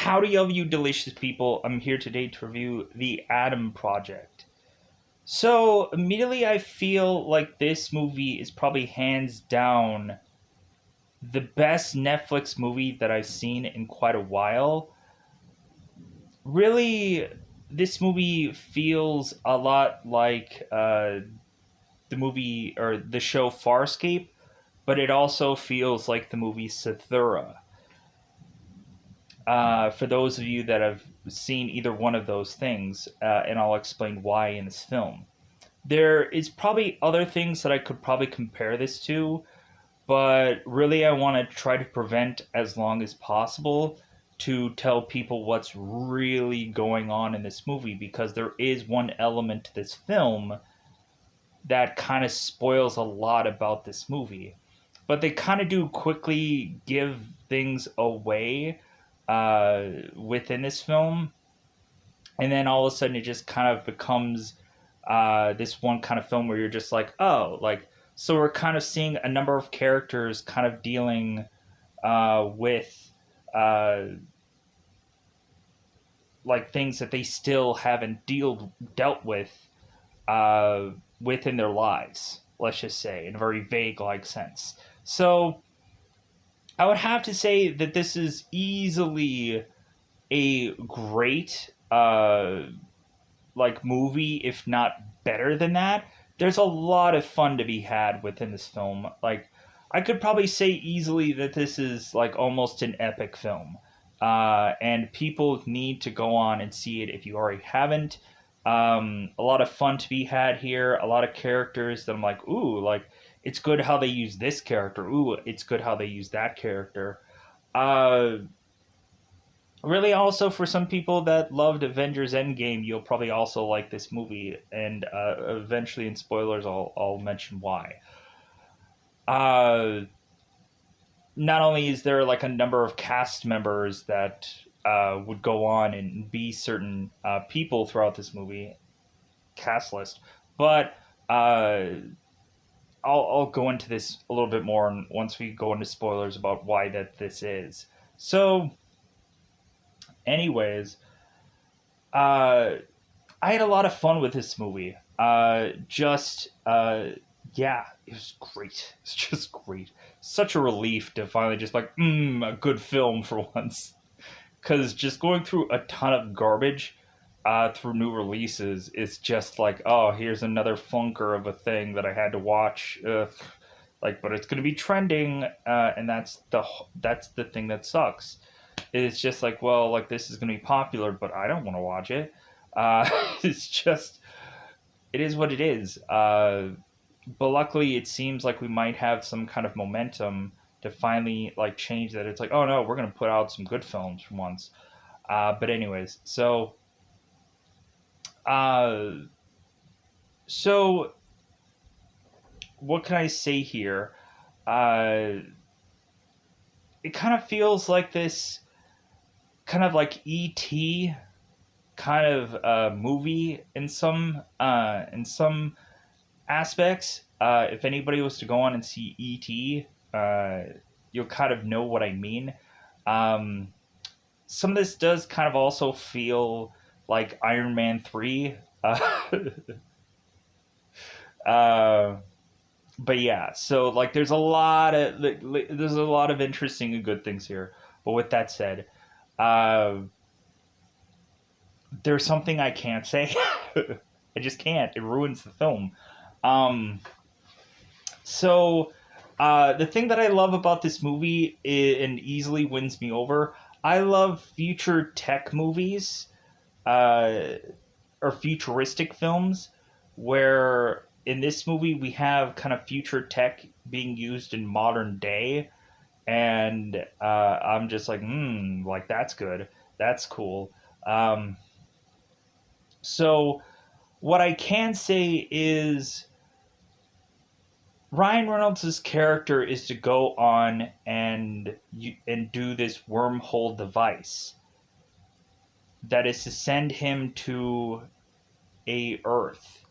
Howdy, of you delicious people. I'm here today to review The Adam Project. So, immediately I feel like this movie is probably hands down the best Netflix movie that I've seen in quite a while. Really, this movie feels a lot like the movie or the show Farscape, but it also feels like the movie Sathura. For those of you that have seen either one of those things, and I'll explain why in this film. There is probably other things that I could probably compare this to, but really I want to try to prevent as long as possible to tell people what's really going on in this movie because there is one element to this film that kind of spoils a lot about this movie. But they kind of do quickly give things away within this film, and then all of a sudden it just kind of becomes this one kind of film where you're just like, oh, like so we're kind of seeing a number of characters kind of dealing with uh, like things that they still haven't dealt with uh, within their lives. Let's just say in a very vague like sense. So I would have to say that this is easily a great like movie, if not better than that. There's a lot of fun to be had within this film. Like I could probably say easily that this is like almost an epic film. And people need to go on and see it if you already haven't. A lot of fun to be had here. A lot of characters that I'm like, ooh, like it's good how they use this character. Ooh, it's good how they use that character. Uh, Really, also for some people that loved Avengers Endgame, you'll probably also like this movie, and eventually in spoilers, I'll mention why. Uh, Not only is there like a number of cast members that would go on and be certain people throughout this movie cast list, but I'll go into this a little bit more once we go into spoilers about why that this is. So, anyways, uh, I had a lot of fun with this movie. Yeah, it was great. It's just great. Such a relief to finally just like, a good film for once. Because just going through a ton of garbage through new releases is just like, oh, here's another funker of a thing that I had to watch. Ugh. Like, but it's gonna be trending, and that's the thing that sucks. It's just like, well, like this is gonna be popular, but I don't want to watch it. It's just, it is what it is. But luckily, it seems like we might have some kind of momentum to finally like change that. It's like, oh no, we're gonna put out some good films for once. But anyways, uh, so what can I say here? Uh, it kind of feels like this, kind of like ET kind of movie in some aspects. If anybody was to go on and see ET, you'll kind of know what I mean. Um, some of this does kind of also feel like Iron Man 3. Uh, but yeah, so like there's a lot of interesting and good things here. But with that said, uh, there's something I can't say. I just can't. It ruins the film. Um, So, the thing that I love about this movie and easily wins me over, I love future tech movies uh, or futuristic films where in this movie we have kind of future tech being used in modern day. And I'm just like that's good. That's cool. Um, so, what I can say is Ryan Reynolds' character is to go on and do this wormhole device that is to send him to a Earth,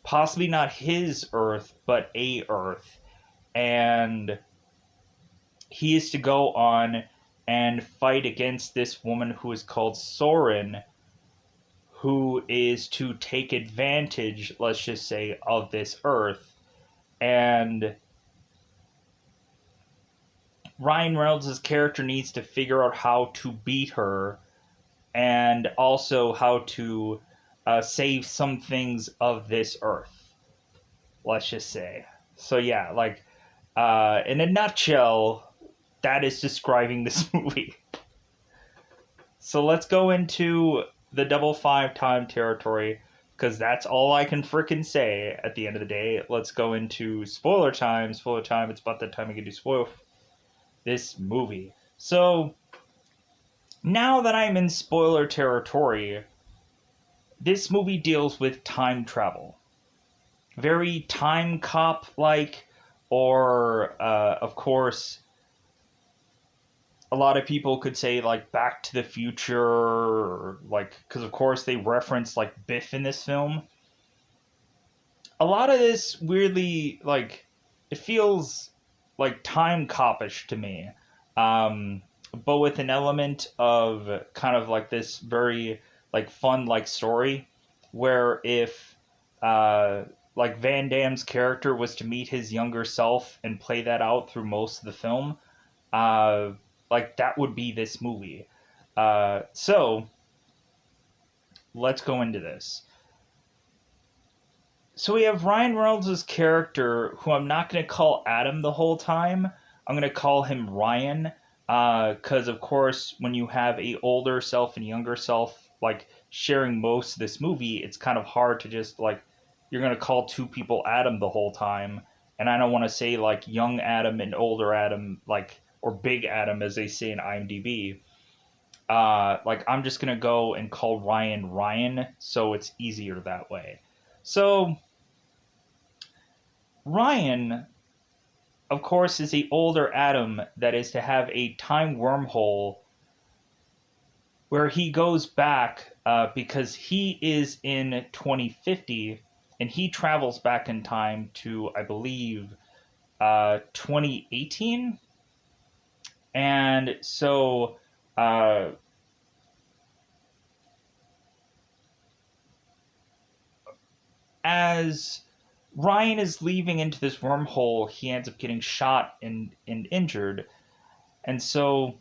possibly not his Earth, but a Earth, and he is to go on and fight against this woman who is called Soren, who is to take advantage, let's just say, of this Earth. And Ryan Reynolds' character needs to figure out how to beat her and also how to save some things of this Earth, let's just say. So, yeah, like, in a nutshell, that is describing this movie. So let's go into the double five time territory, because that's all I can frickin' say at the end of the day. Let's go into spoiler time. Spoiler time, it's about that time we can do spoil this movie. So, now that I'm in spoiler territory, this movie deals with time travel. Very time cop like, or, of course, a lot of people could say like Back to the Future, or like, because of course they reference like Biff in this film. A lot of this weirdly, like, it feels like time copish to me, but with an element of kind of like this very like fun like story, where if like Van Damme's character was to meet his younger self and play that out through most of the film, uh, like that would be this movie. So let's go into this. So we have Ryan Reynolds' character, who I'm not going to call Adam the whole time. I'm going to call him Ryan, because of course, when you have a older self and younger self like sharing most of this movie, it's kind of hard to just like, you're going to call two people Adam the whole time, and I don't want to say like young Adam and older Adam, like, or big Adam as they say in IMDb. Like, I'm just going to go and call Ryan Ryan, so it's easier that way. So Ryan, of course, is the older Adam that is to have a time wormhole where he goes back, because he is in 2050 and he travels back in time to, I believe, 2018. And so, uh, as Ryan is leaving into this wormhole, he ends up getting shot and injured. And so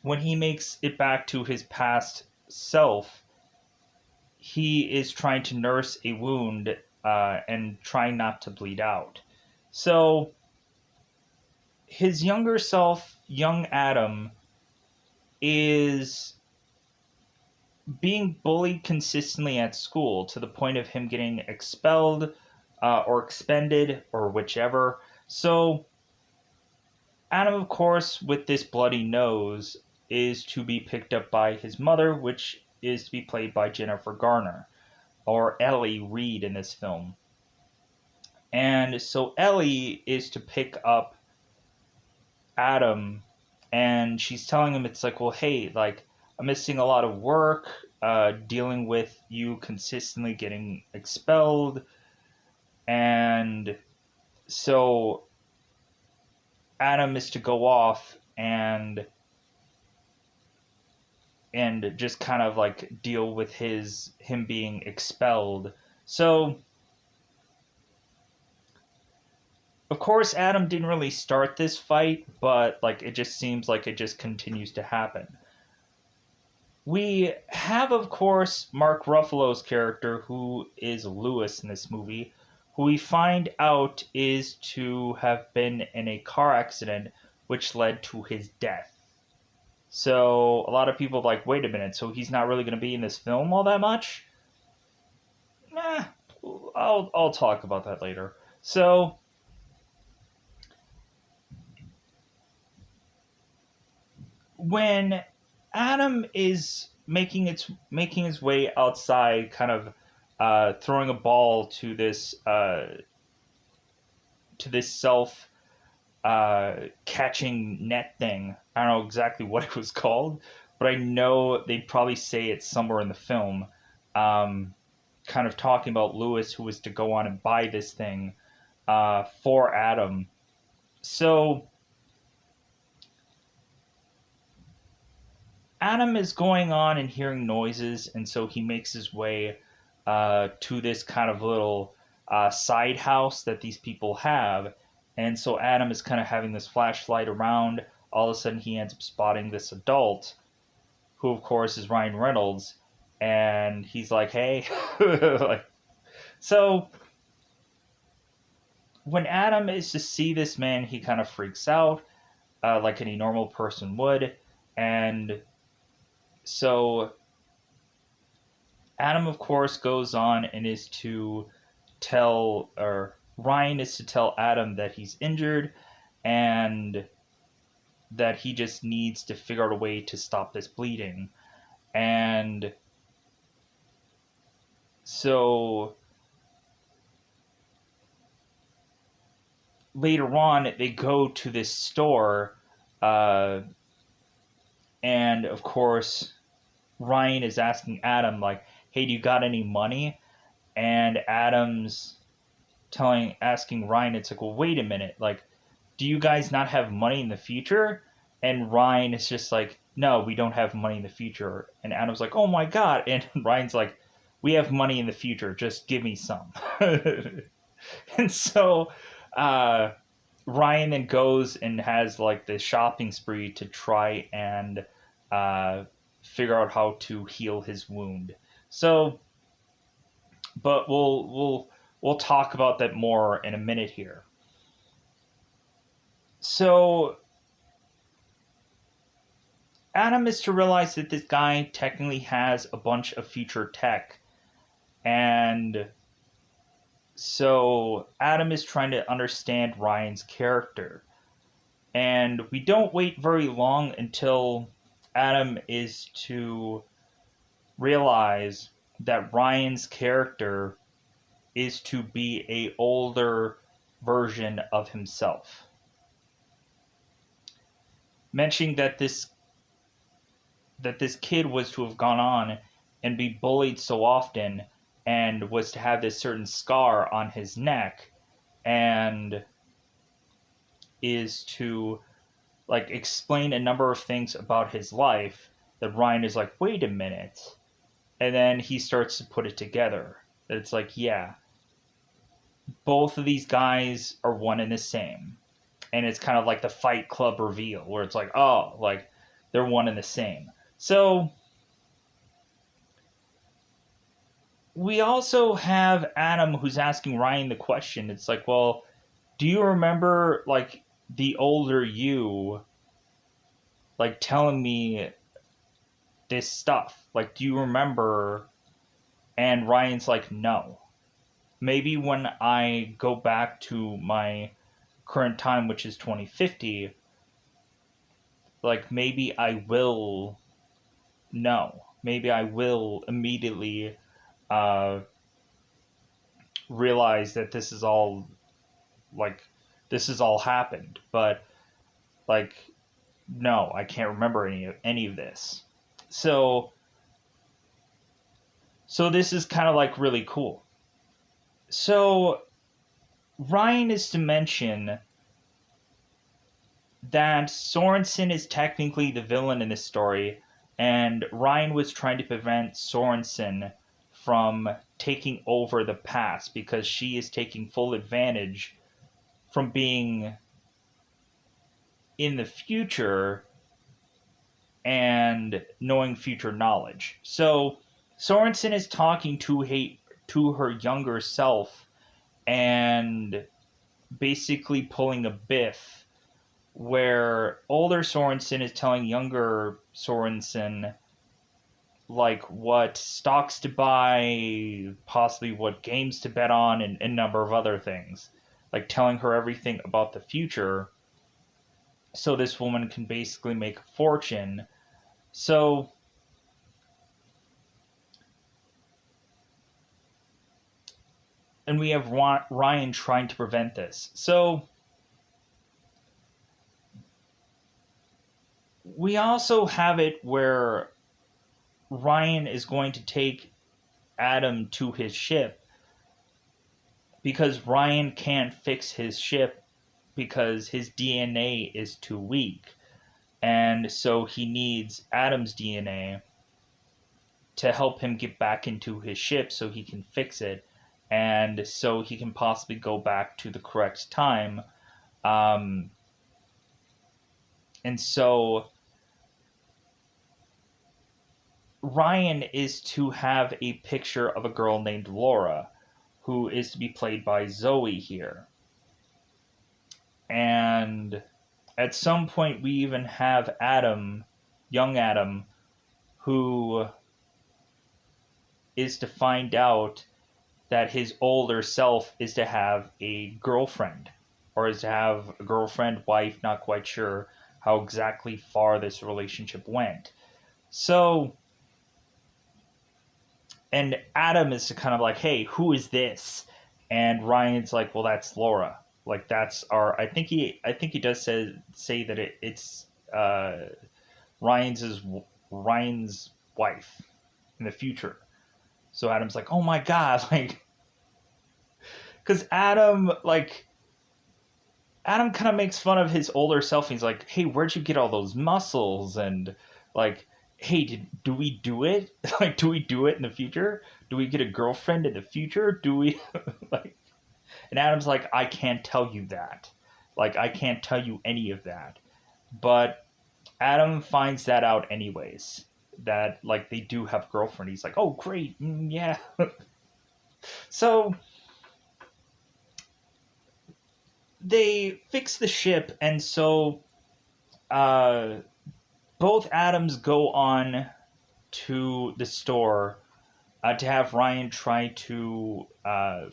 when he makes it back to his past self, he is trying to nurse a wound, and trying not to bleed out. So his younger self, young Adam, is being bullied consistently at school to the point of him getting expelled, or expended, or whichever. So Adam, of course, with this bloody nose, is to be picked up by his mother, which is to be played by Jennifer Garner, or Ellie Reed in this film. And so Ellie is to pick up Adam, and she's telling him, it's like, well, hey, like, I'm missing a lot of work, dealing with you consistently getting expelled. And so Adam is to go off and just kind of like deal with him being expelled. So of course Adam didn't really start this fight, but like it just seems like it just continues to happen. We have, of course, Mark Ruffalo's character, who is Lewis in this movie, who we find out is to have been in a car accident which led to his death. So a lot of people are like, wait a minute, so he's not really going to be in this film all that much? Nah, I'll talk about that later. So when Adam is making his way outside, kind of throwing a ball to this self catching net thing. I don't know exactly what it was called, but I know they'd probably say it somewhere in the film. Kind of talking about Lewis, who was to go on and buy this thing for Adam. So Adam is going on and hearing noises, and so he makes his way to this kind of little side house that these people have. And so Adam is kind of having this flashlight around. All of a sudden, he ends up spotting this adult, who, of course, is Ryan Reynolds. And he's like, hey. like, so when Adam is to see this man, he kind of freaks out, like any normal person would. And so Adam, of course, goes on and is to tell, or Ryan is to tell Adam that he's injured and that he just needs to figure out a way to stop this bleeding. And so later on, they go to this store, and of course, Ryan is asking Adam, like, hey, do you got any money? And Adam's asking Ryan, it's like, well, wait a minute, like, do you guys not have money in the future? And Ryan is just like, no, we don't have money in the future. And Adam's like, oh my god. And Ryan's like, we have money in the future, just give me some. And so Ryan then goes and has like this shopping spree to try and figure out how to heal his wound. So, but we'll talk about that more in a minute here. So Adam is to realize that this guy technically has a bunch of future tech, and so Adam is trying to understand Ryan's character. And we don't wait very long until Adam is to realize that Ryan's character is to be a older version of himself. Mentioning that this kid was to have gone on and be bullied so often and was to have this certain scar on his neck and is to like explain a number of things about his life that Ryan is like, wait a minute. And then he starts to put it together. It's like, yeah, both of these guys are one and the same. And it's kind of like the Fight Club reveal where it's like, oh, like they're one and the same. So we also have Adam who's asking Ryan the question. It's like, well, do you remember like the older you like telling me this stuff? Like, do you remember? And Ryan's like, no. Maybe when I go back to my current time, which is 2050, like maybe I will know. Maybe I will immediately realize that this is all happened. But like, no, I can't remember any of this. So this is kind of like really cool. So Ryan is to mention that Sorensen is technically the villain in this story, and Ryan was trying to prevent Sorensen from taking over the past because she is taking full advantage from being in the future and knowing future knowledge. So Sorensen is talking to her younger self and basically pulling a Biff where older Sorensen is telling younger Sorensen like what stocks to buy, possibly what games to bet on, and a number of other things. Like telling her everything about the future so this woman can basically make a fortune. So and we have Ryan trying to prevent this. So we also have it where Ryan is going to take Adam to his ship because Ryan can't fix his ship because his DNA is too weak. And so he needs Adam's DNA to help him get back into his ship so he can fix it, and so he can possibly go back to the correct time. Um, and so Ryan is to have a picture of a girl named Laura, who is to be played by Zoe here. And at some point, we even have Adam, young Adam, who is to find out that his older self is to have a girlfriend, or is to have a girlfriend, wife, not quite sure how exactly far this relationship went. So, and Adam is kind of like, hey, who is this? And Ryan's like, well, that's Laura. Like that's our. I think he does say that it's Ryan's Ryan's wife in the future. So Adam's like, oh my god, like, because Adam kind of makes fun of his older self. He's like, hey, where'd you get all those muscles? And like, hey, do we do it? Like, do we do it in the future? Do we get a girlfriend in the future? Do we like? And Adam's like, I can't tell you that. Like, I can't tell you any of that. But Adam finds that out anyways. That like they do have a girlfriend. He's like, oh great, yeah. So they fix the ship, and so uh, both Adams go on to the store to have Ryan try to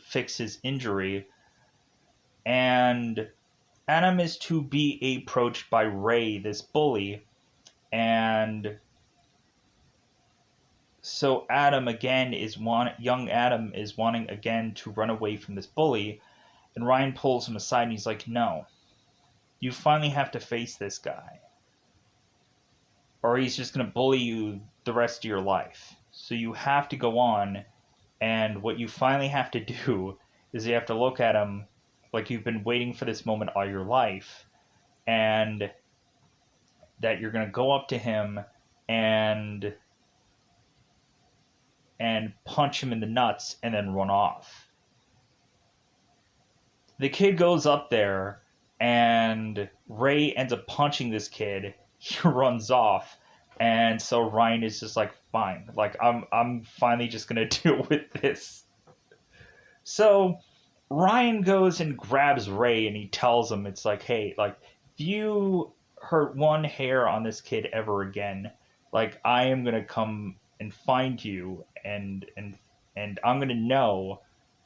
fix his injury, and Adam is to be approached by Ray, this bully, and so young Adam is wanting again to run away from this bully, and Ryan pulls him aside and he's like, no, you finally have to face this guy, or he's just going to bully you the rest of your life. So you have to go on, and what you finally have to do is you have to look at him like you've been waiting for this moment all your life, and that you're going to go up to him and punch him in the nuts and then run off. The kid goes up there, and Ray ends up punching this kid. He runs off, and so Ryan is just like, fine, like I'm finally just gonna deal with this. So Ryan goes and grabs Ray, and he tells him, it's like, hey, like, if you hurt one hair on this kid ever again, like, I am gonna come and find you, and I'm gonna know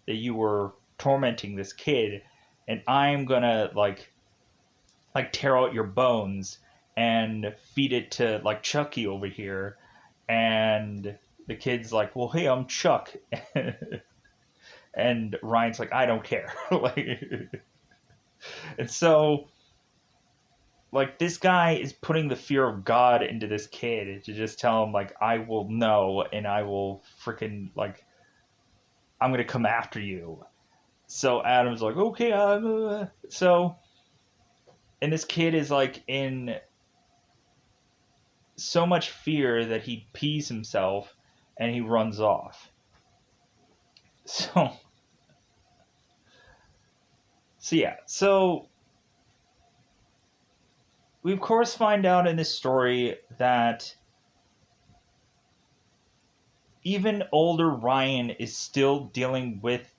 that you were tormenting this kid, and I'm gonna like tear out your bones and feed it to like Chucky over here. And the kid's like, well, hey, I'm Chuck. And Ryan's like, I don't care. Like, and so like this guy is putting the fear of God into this kid to just tell him like, I will know, and I will freaking like, I'm gonna come after you. So Adam's like, okay, so, and this kid is like in so much fear that he pees himself and he runs off. So, so we of course find out in this story that even older Ryan is still dealing with,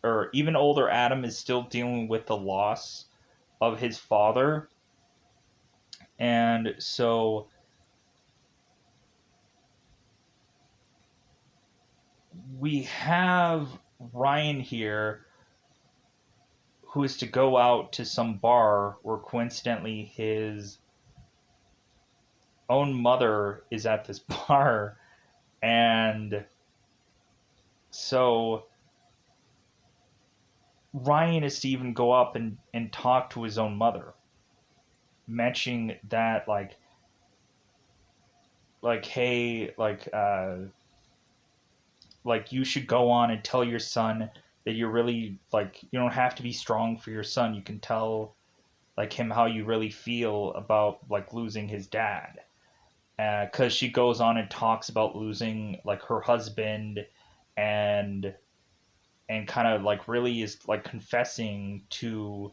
or even older Adam is still dealing with the loss of his father. And so we have Ryan here who is to go out to some bar where coincidentally his own mother is at this bar. And so Ryan is to even go up and talk to his own mother, mentioning that hey, like you should go on and tell your son that you're really, like, you don't have to be strong for your son. You can tell like him how you really feel about like losing his dad, because she goes on and talks about losing like her husband, and kind of like really is like confessing to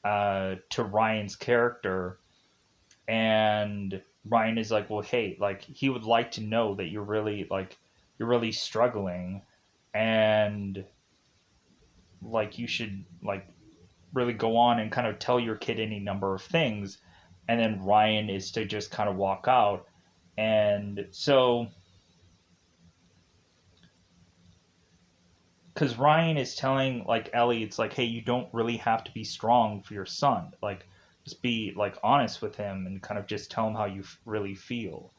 Ryan's character. And Ryan is like, well, hey, like he would like to know that you're really struggling, and like you should like really go on and kind of tell your kid any number of things. And then Ryan is to just kind of walk out. And so, because Ryan is telling like Ellie, it's like, hey, you don't really have to be strong for your son. Like, just be like honest with him and kind of just tell him how you really feel.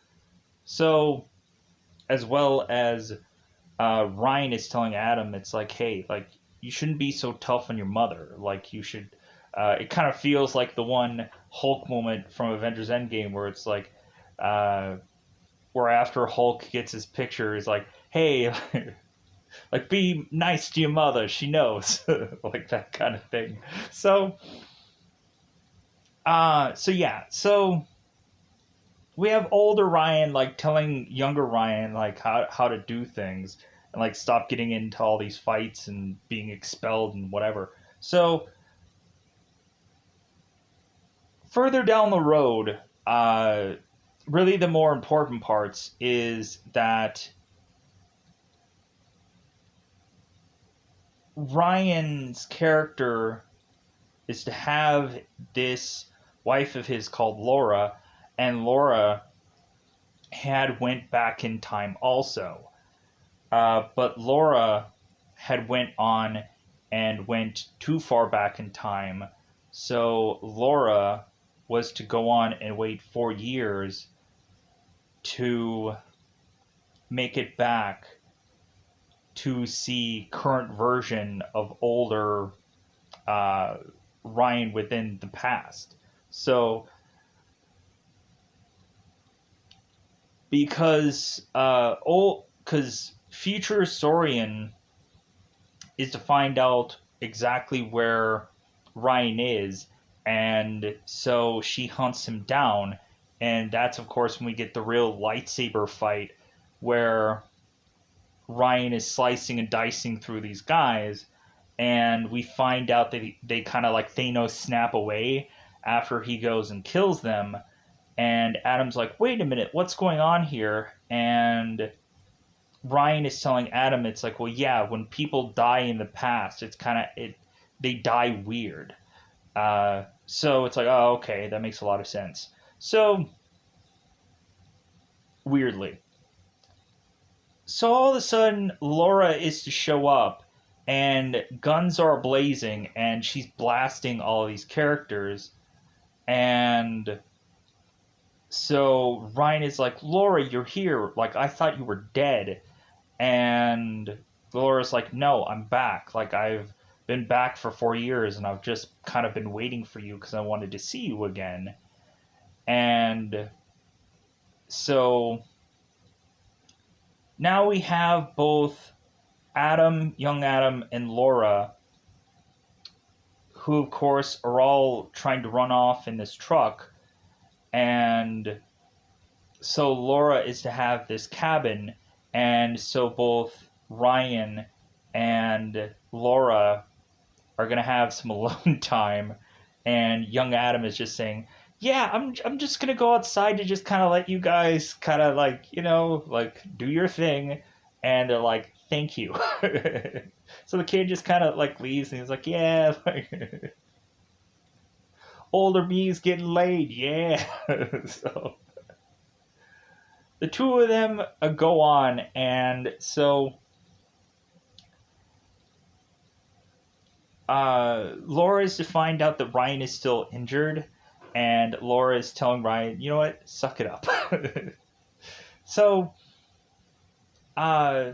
So, as well as Ryan is telling Adam, it's like, hey, like you shouldn't be so tough on your mother. Like you should. It kind of feels like the one Hulk moment from Avengers Endgame where it's like, uh, where after Hulk gets his picture, he's like, hey, like be nice to your mother, she knows, like that kind of thing. So, so we have older Ryan like telling younger Ryan like how to do things and like stop getting into all these fights and being expelled and whatever. So further down the road, really the more important parts is that Ryan's character is to have this wife of his called Laura, and Laura had went back in time also. But Laura had went on and went too far back in time. So Laura was to go on and wait 4 years to make it back to see current version of older uh, Ryan within the past. So because future Saurian is to find out exactly where Ryan is, and so she hunts him down, and that's of course when we get the real lightsaber fight where Ryan is slicing and dicing through these guys, and we find out that they kind of like Thanos snap away after he goes and kills them. And Adam's like, wait a minute, what's going on here? And Ryan is telling Adam, it's like, well, yeah, when people die in the past, it's kind of it. They die weird. So it's like, oh, okay, that makes a lot of sense. So weirdly, so all of a sudden, Laura is to show up, and guns are blazing, and she's blasting all these characters, and so Ryan is like, Laura, you're here. Like I thought you were dead. And Laura's like, no, I'm back. Like, I've been back for 4 years and I've just kind of been waiting for you because I wanted to see you again. And so now we have both Adam, young Adam, and Laura, who, of course, are all trying to run off in this truck. And so Laura is to have this cabin, and so both Ryan and Laura are gonna have some alone time, and young Adam is just saying, "Yeah, I'm just gonna go outside to just kind of let you guys kind of like like do your thing," and they're like, "Thank you." So the kid just kind of like leaves, and he's like, "Yeah, like older me's getting laid, yeah." So the two of them go on, and so Laura is to find out that Ryan is still injured, and Laura is telling Ryan, you know what, suck it up. so, uh,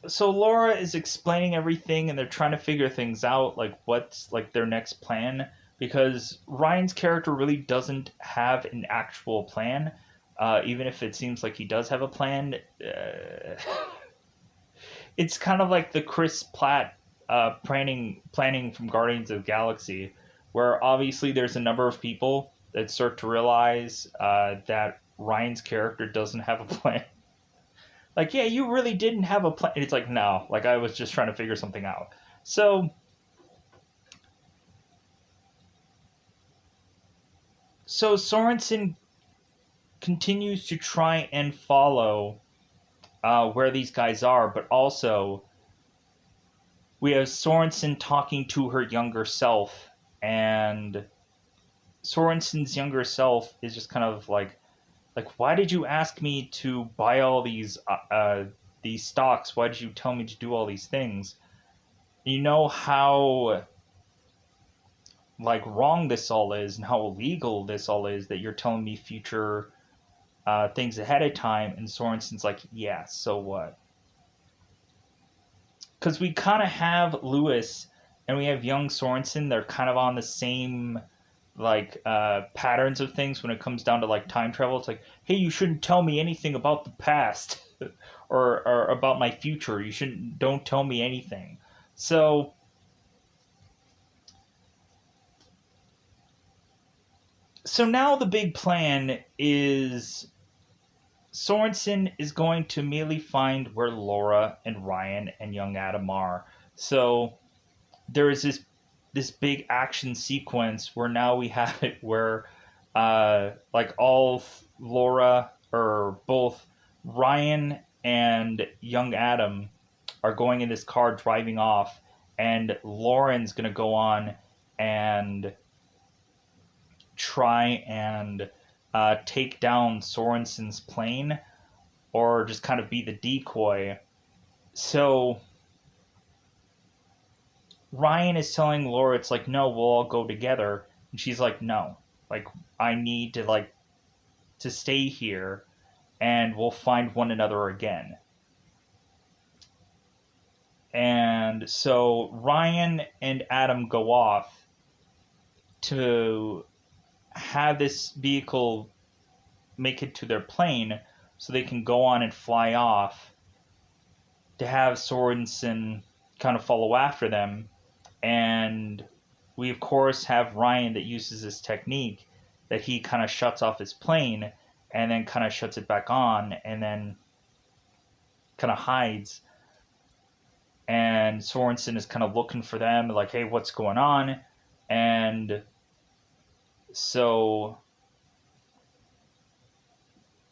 so Laura is explaining everything, and they're trying to figure things out, like what's like their next plan, because Ryan's character really doesn't have an actual plan. Even if it seems like he does have a plan, it's kind of like the Chris Pratt planning from Guardians of the Galaxy, where obviously there's a number of people that start to realize that Ryan's character doesn't have a plan. Like, yeah, you really didn't have a plan. And it's like, no, like I was just trying to figure something out. So Sorensen continues to try and follow where these guys are, but also we have Sorensen talking to her younger self, and Sorensen's younger self is just kind of like, why did you ask me to buy all these stocks? Why did you tell me to do all these things? You know how like wrong this all is and how illegal this all is that you're telling me future things ahead of time. And Sorensen's like, yeah, so what? Because we kind of have Lewis and we have young Sorensen. They're kind of on the same like patterns of things when it comes down to like time travel. It's like, hey, you shouldn't tell me anything about the past or about my future. Don't tell me anything. So now the big plan is Sorensen is going to immediately find where Laura and Ryan and young Adam are. So there is this big action sequence where now we have it where like all Laura or both Ryan and young Adam are going in this car driving off, and Lauren's gonna go on and try and take down Sorensen's plane, or just kind of be the decoy. So Ryan is telling Laura, it's like, no, we'll all go together. And she's like, no, like, I need to stay here and we'll find one another again. And so Ryan and Adam go off to have this vehicle make it to their plane so they can go on and fly off, to have Sorensen kind of follow after them. And we, of course, have Ryan that uses this technique that he kind of shuts off his plane and then kind of shuts it back on and then kind of hides. And Sorensen is kind of looking for them, like, hey, what's going on? And so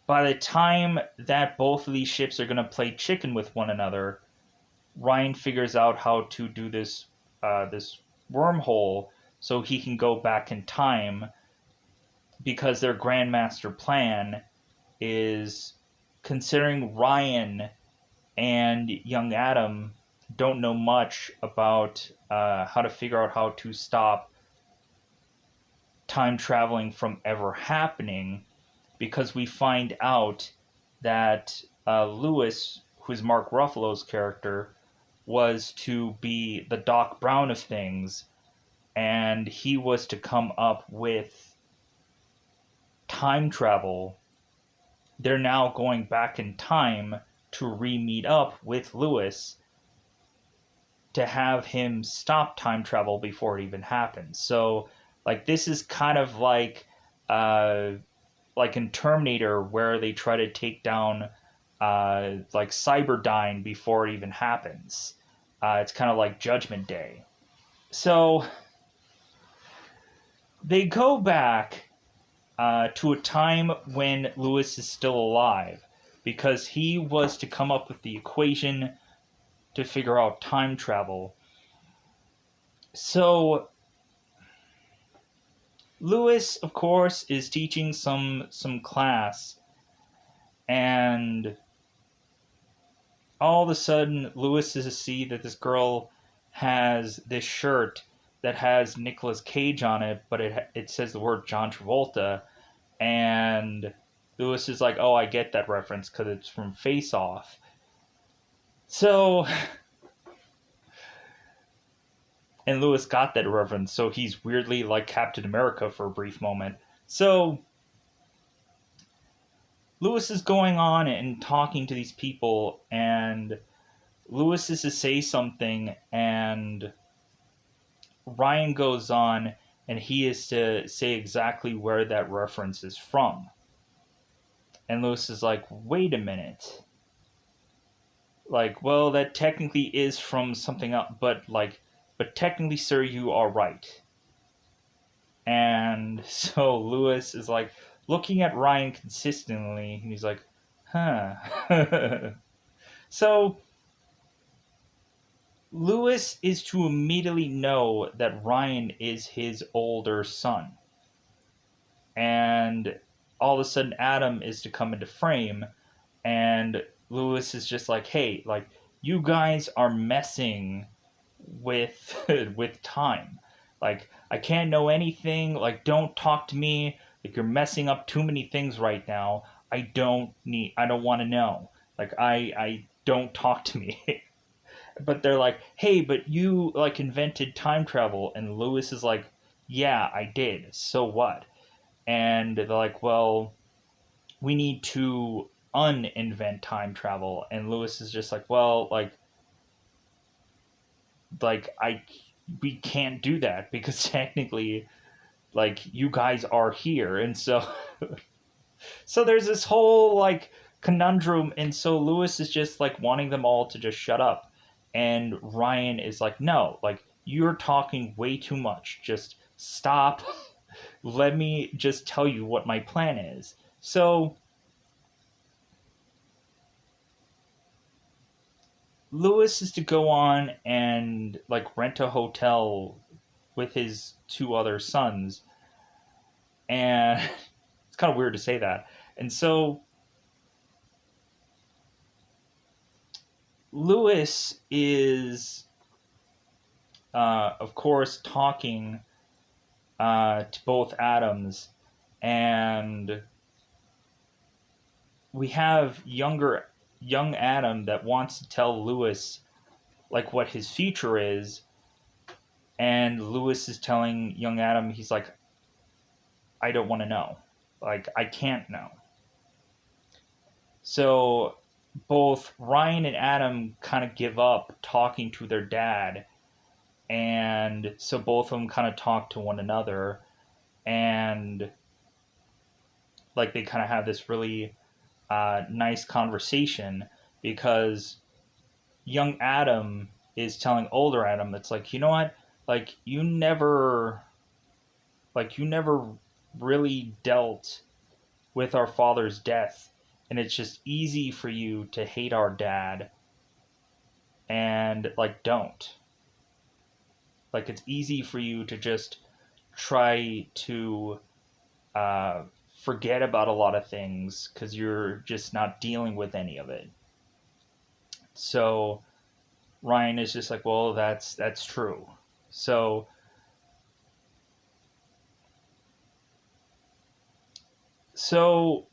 by the time that both of these ships are going to play chicken with one another, Ryan figures out how to do this wormhole so he can go back in time, because their grandmaster plan is, considering Ryan and young Adam don't know much about how to figure out how to stop time traveling from ever happening, because we find out that Lewis, who's Mark Ruffalo's character, was to be the Doc Brown of things, and he was to come up with time travel. They're now going back in time to re-meet up with Lewis to have him stop time travel before it even happens. So, like, this is kind of like in Terminator, where they try to take down like Cyberdyne before it even happens. It's kind of like Judgment Day. So they go back to a time when Lewis is still alive, because he was to come up with the equation to figure out time travel. So Lewis, of course, is teaching some class, and all of a sudden Lewis is to see that this girl has this shirt that has Nicolas Cage on it, but it says the word John Travolta, and Lewis is like, oh, I get that reference because it's from Face Off. So, and Lewis got that reference, so he's weirdly like Captain America for a brief moment. So Lewis is going on and talking to these people, and Lewis is to say something, and Ryan goes on and he is to say exactly where that reference is from. And Lewis is like, wait a minute. Like, well, that technically is from something else, but technically, sir, you are right. And so Lewis is like looking at Ryan consistently, and he's like, huh. So Lewis is to immediately know that Ryan is his older son. And all of a sudden, Adam is to come into frame, and Lewis is just like, hey, like, you guys are messing with with time. Like, I can't know anything. Like, don't talk to me. Like, you're messing up too many things right now. I don't want to know. Like, I don't talk to me. But they're like, hey, but you like invented time travel, and Lewis is like, yeah, I did. So what? And they're like, well, we need to uninvent time travel. And Lewis is just like, well, like I we can't do that because technically, like, you guys are here. And so so there's this whole like conundrum, and so Lewis is just like wanting them all to just shut up, and Ryan is like, no, like, you're talking way too much, just stop. Let me just tell you what my plan is. So Lewis is to go on and like rent a hotel with his two other sons, and it's kind of weird to say that. And so Lewis is, of course, talking to both Adams, and we have young Adam that wants to tell Lewis like what his future is, and Lewis is telling young Adam, he's like, I don't want to know, like, I can't know. So both Ryan and Adam kind of give up talking to their dad, and so both of them kind of talk to one another, and like they kind of have this really nice conversation, because young Adam is telling older Adam, it's like, you know what, like, you never really dealt with our father's death, and it's just easy for you to hate our dad, and like, don't, like, it's easy for you to just try to uh, forget about a lot of things because you're just not dealing with any of it. So Ryan is just like, well, that's true. So so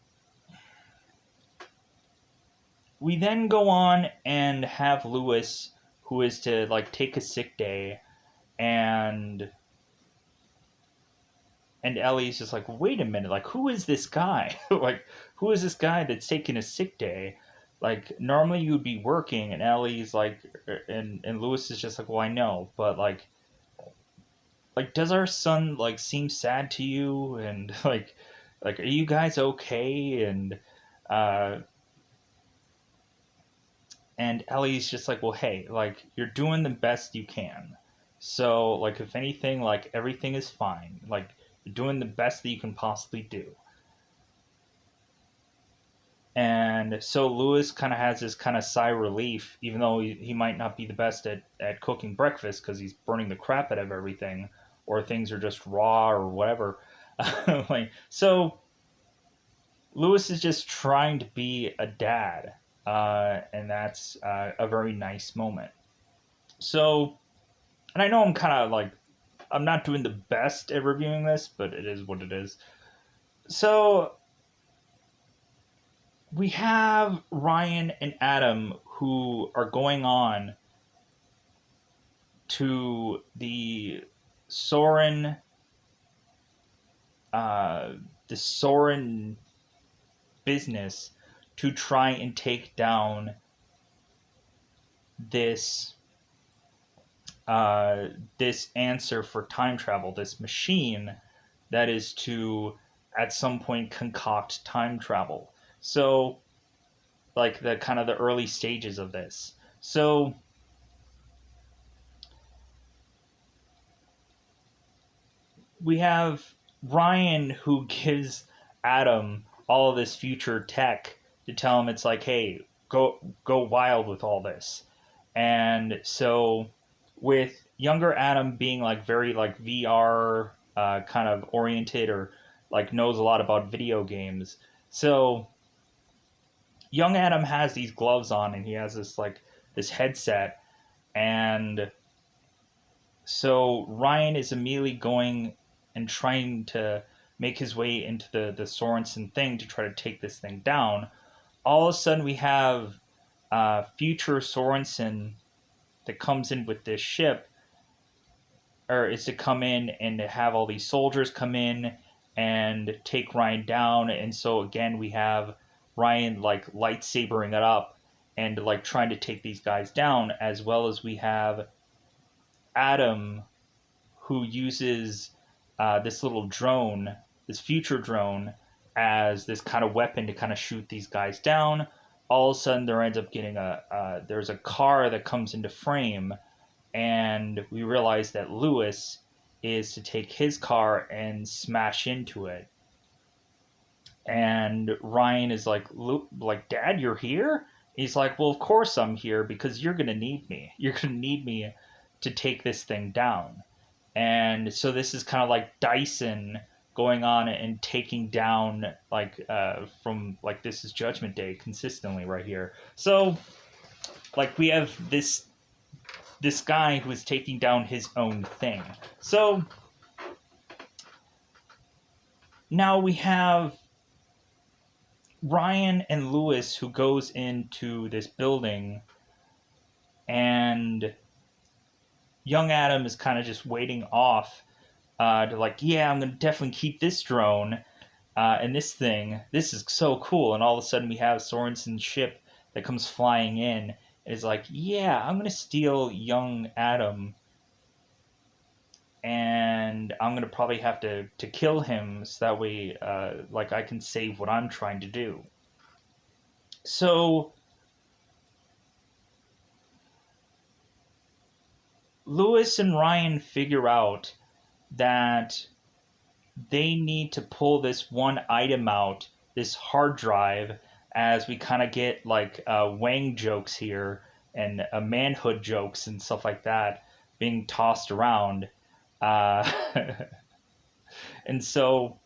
we then go on and have Lewis, who is to like take a sick day, and Ellie's just like, wait a minute, like, who is this guy? Like, who is this guy that's taking a sick day? Like, normally you would be working, and Ellie's like, and Lewis is just like, well, I know, but like, does our son like seem sad to you? And like, are you guys okay? Uh, and Ellie's just like, well, hey, like, you're doing the best you can. So, like, if anything, like, everything is fine. Like, you're doing the best that you can possibly do. And so Lewis kind of has this kind of sigh of relief, even though he might not be the best at cooking breakfast because he's burning the crap out of everything, or things are just raw or whatever. Like, so Lewis is just trying to be a dad, and that's a very nice moment. So, and I know I'm kind of like, I'm not doing the best at reviewing this, but it is what it is. So we have Ryan and Adam who are going on to the Soren, uh, the Soren business to try and take down this this answer for time travel, this machine that is to at some point concoct time travel. So like the kind of the early stages of this. So we have Ryan who gives Adam all of this future tech to tell him it's like, hey, go wild with all this. And so with younger Adam being like very like VR kind of oriented or like knows a lot about video games. So young Adam has these gloves on and he has this like this headset, and so Ryan is immediately going and trying to make his way into the Sorensen thing to try to take this thing down. All of a sudden, we have future Sorensen that comes in with this ship, or is to come in and to have all these soldiers come in and take Ryan down. And so again, we have Ryan like lightsabering it up and like trying to take these guys down, as well as we have Adam who uses this little drone, this future drone, as this kind of weapon to kind of shoot these guys down. All of a sudden, there ends up getting there's a car that comes into frame, and we realize that Lewis is to take his car and smash into it. And Ryan is like, Dad, you're here? He's like, well, of course I'm here because you're gonna need me. You're gonna need me to take this thing down. And so this is kind of like Dyson going on and taking down like from like This Is Judgment Day consistently right here. So like we have this guy who is taking down his own thing. So now we have Ryan and Lewis who goes into this building, and young Adam is kind of just waiting off to like, yeah, I'm going to definitely keep this drone and this thing. This is so cool. And all of a sudden we have Sorensen's ship that comes flying in. And is like, yeah, I'm going to steal young Adam, and I'm going to probably have to kill him so that way like I can save what I'm trying to do. So Lewis and Ryan figure out that they need to pull this one item out, this hard drive, as we kind of get like Wang jokes here and manhood jokes and stuff like that being tossed around. Uh, and so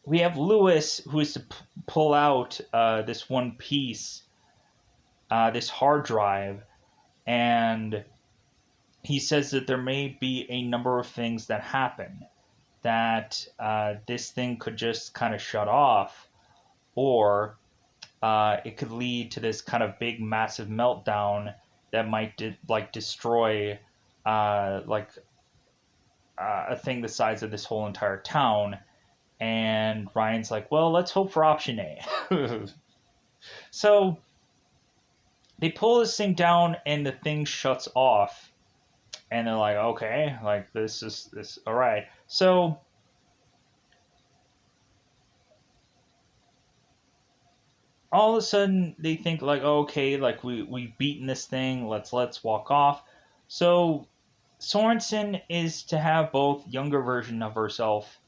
we have Lewis who is to pull out this one piece, this hard drive, and he says that there may be a number of things that happen, that this thing could just kind of shut off, or it could lead to this kind of big, massive meltdown that might destroy a thing the size of this whole entire town. And Ryan's like, well, let's hope for option A. So they pull this thing down, and the thing shuts off. And they're like, okay, like this is all right. So all of a sudden they think like, okay, like we've beaten this thing. Let's walk off. So Sorensen is to have both younger version of herself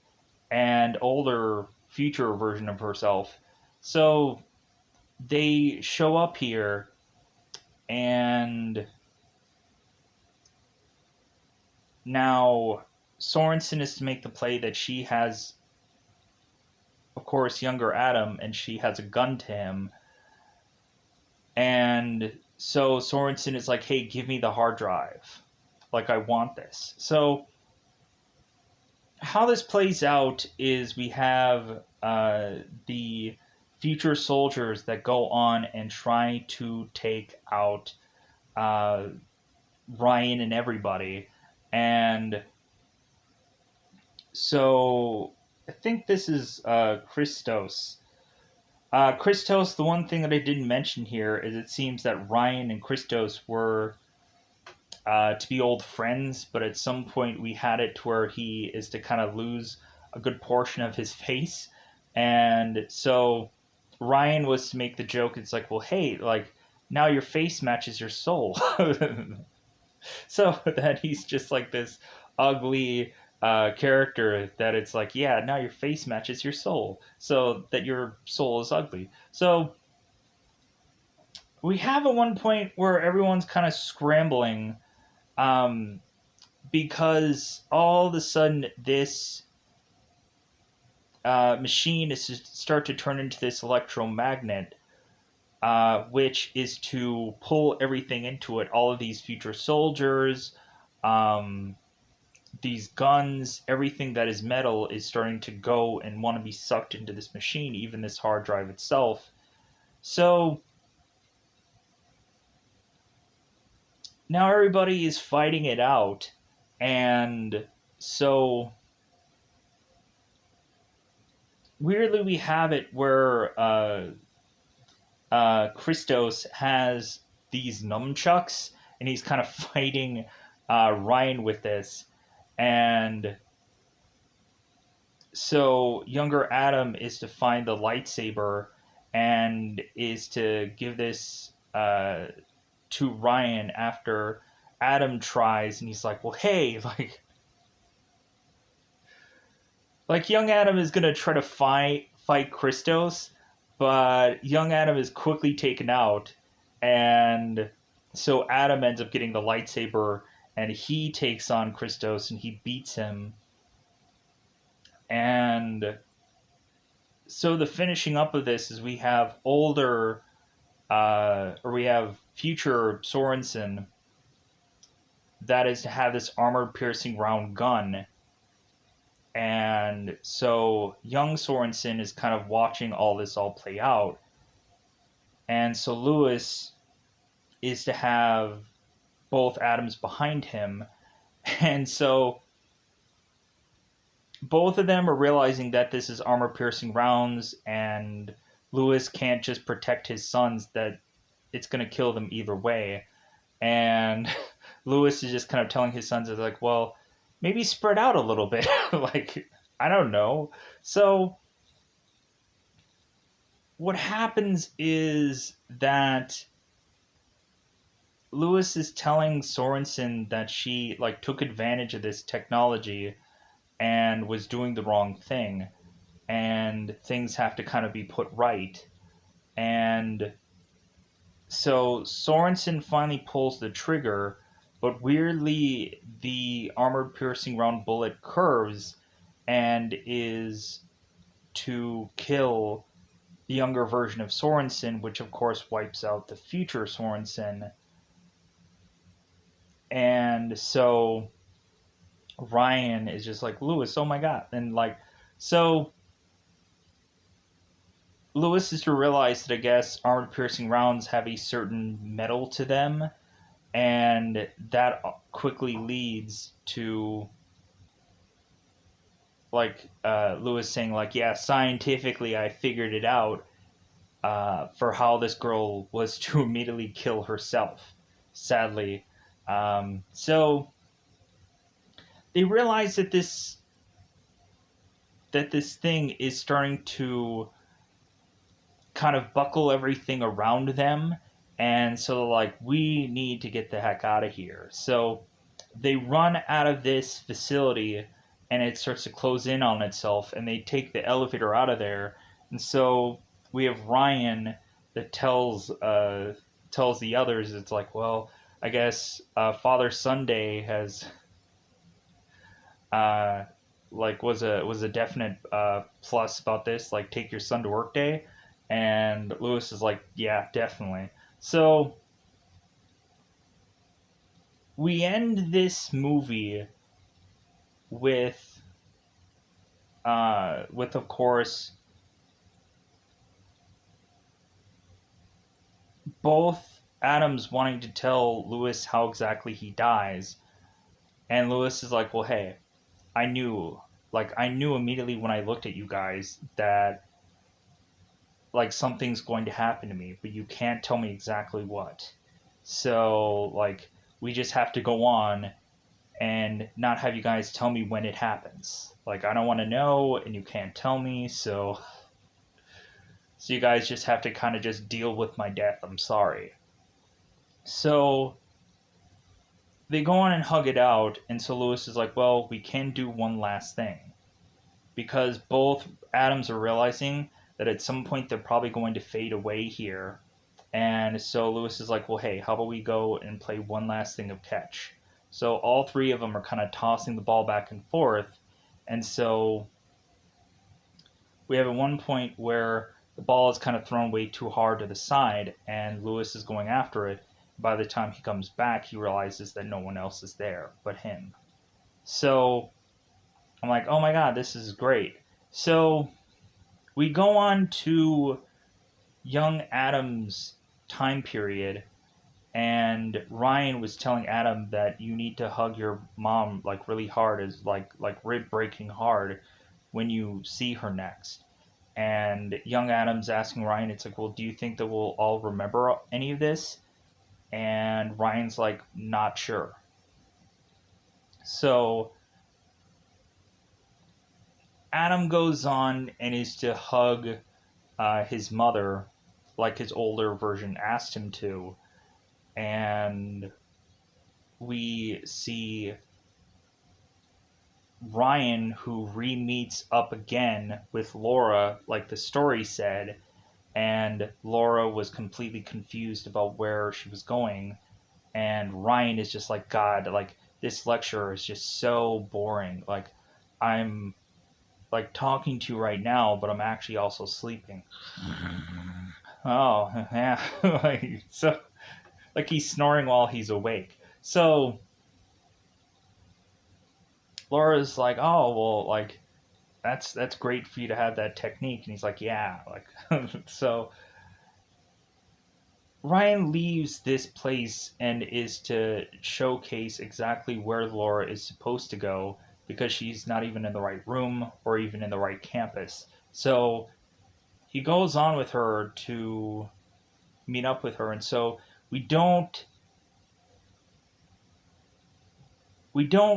and older future version of herself. So they show up here, and now Sorensen is to make the play that she has, of course, younger Adam, and she has a gun to him. And so Sorensen is like, hey, give me the hard drive. Like, I want this. So how this plays out is we have the future soldiers that go on and try to take out Ryan and everybody. And so I think this is Christos. Christos, the one thing that I didn't mention here is it seems that Ryan and Christos were to be old friends, but at some point we had it to where he is to kind of lose a good portion of his face. And so Ryan was to make the joke. It's like, well, hey, like now your face matches your soul. So that he's just like this ugly character that it's like, yeah, now your face matches your soul. So that your soul is ugly. So we have at one point where everyone's kind of scrambling um, because all of a sudden this machine is to start to turn into this electromagnet, which is to pull everything into it. All of these future soldiers, um, these guns, everything that is metal is starting to go and want to be sucked into this machine, even this hard drive itself. So now everybody is fighting it out, and so weirdly we have it where Christos has these nunchucks, and he's kind of fighting Ryan with this, and so younger Adam is to find the lightsaber and is to give this to Ryan after Adam tries, and he's like, well, hey, like young Adam is gonna try to fight Christos, but young Adam is quickly taken out, and so Adam ends up getting the lightsaber, and he takes on Christos and he beats him. And so the finishing up of this is we have older, or we have future Sorensen that is to have this armored piercing round gun. And so young Sorensen is kind of watching all this all play out. And so Lewis is to have both Adams behind him. And so both of them are realizing that this is armor piercing rounds, and Lewis can't just protect his sons, that it's going to kill them either way. And Lewis is just kind of telling his sons, is like, well, maybe spread out a little bit. Like, I don't know. So what happens is that Lewis is telling Sorensen that she like took advantage of this technology and was doing the wrong thing, and things have to kind of be put right. And so Sorensen finally pulls the trigger, but weirdly the armored piercing round bullet curves and is to kill the younger version of Sorensen, which of course wipes out the future Sorensen. And so Ryan is just like, Lewis, oh my god. And like, so Lewis is to realize that I guess armored piercing rounds have a certain metal to them, and that quickly leads to like Lewis saying like, yeah, scientifically I figured it out for how this girl was to immediately kill herself, sadly. So they realize that this thing is starting to kind of buckle everything around them, and so like, we need to get the heck out of here. So they run out of this facility, and it starts to close in on itself, and they take the elevator out of there. And so we have Ryan that tells the others, it's like, well, I guess Father Sunday has uh, like was a definite plus about this, like take your son to work day. And Lewis is like, yeah, definitely. So we end this movie with of course both Adams wanting to tell Lewis how exactly he dies, and Lewis is like, well, hey, I knew immediately when I looked at you guys that like something's going to happen to me, but you can't tell me exactly what. So like, we just have to go on and not have you guys tell me when it happens. Like, I don't want to know, and you can't tell me, so you guys just have to kind of just deal with my death. I'm sorry. So they go on and hug it out, and so Lewis is like, well, we can do one last thing. Because both Adams are realizing that at some point they're probably going to fade away here. And so Lewis is like, well, hey, how about we go and play one last thing of catch? So all three of them are kind of tossing the ball back and forth. And so we have at one point where the ball is kind of thrown way too hard to the side, and Lewis is going after it. By the time he comes back, he realizes that no one else is there but him. So I'm like, oh my god, this is great. So we go on to young Adam's time period, and Ryan was telling Adam that you need to hug your mom like really hard, is like rib breaking hard when you see her next. And young Adam's asking Ryan, it's like, well, do you think that we'll all remember any of this? And Ryan's like, not sure. So Adam goes on and is to hug his mother like his older version asked him to. And we see Ryan, who re-meets up again with Laura, like the story said, and Laura was completely confused about where she was going. And Ryan is just like, God, like, this lecture is just so boring. Like, I'm like talking to you right now, but I'm actually also sleeping. Oh, yeah. Like, so, like, he's snoring while he's awake. So Laura's like, oh, well, like, that's great for you to have that technique. And he's like, yeah, like, so Ryan leaves this place and is to showcase exactly where Laura is supposed to go, because she's not even in the right room or even in the right campus. So he goes on with her to meet up with her, and so we don't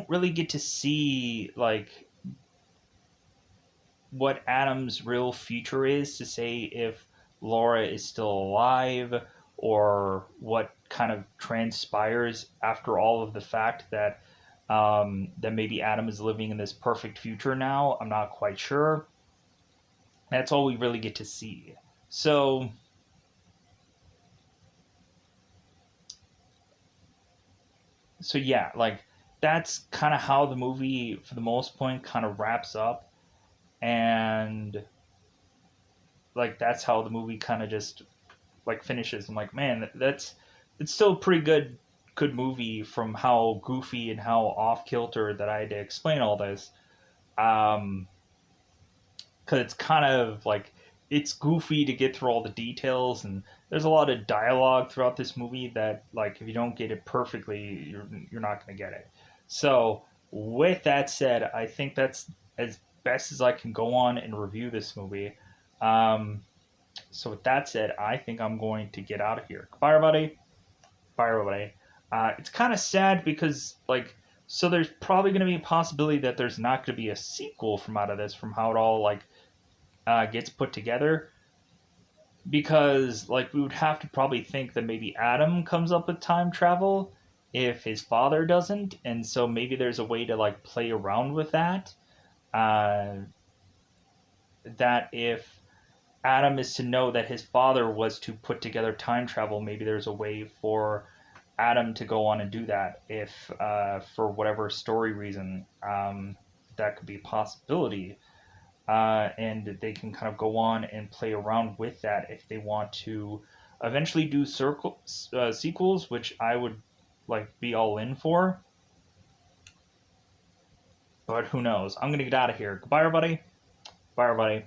really get to see like what Adam's real future is, to say if Laura is still alive or what kind of transpires after all of the fact that that maybe Adam is living in this perfect future now. I'm not quite sure. That's all we really get to see. So yeah, like, that's kind of how the movie for the most point kind of wraps up. And like, that's how the movie kind of just like finishes. I'm like, man, that's it's still a pretty good movie from how goofy and how off kilter that I had to explain all this. Um, because it's kind of like, it's goofy to get through all the details, and there's a lot of dialogue throughout this movie that, like, if you don't get it perfectly, you're not going to get it. So with that said, I think that's as best as I can go on and review this movie. Um, so with that said, I think I'm going to get out of here. Goodbye, everybody. Bye, everybody. It's kind of sad because, like, so there's probably going to be a possibility that there's not going to be a sequel from out of this, from how it all like gets put together. Because, like, we would have to probably think that maybe Adam comes up with time travel if his father doesn't, and so maybe there's a way to like play around with that. Uh, that if Adam is to know that his father was to put together time travel, maybe there's a way for Adam to go on and do that if, for whatever story reason, that could be a possibility. And they can kind of go on and play around with that if they want to eventually do sequels, which I would like be all in for. But who knows? I'm gonna get out of here. Goodbye, everybody. Bye, everybody.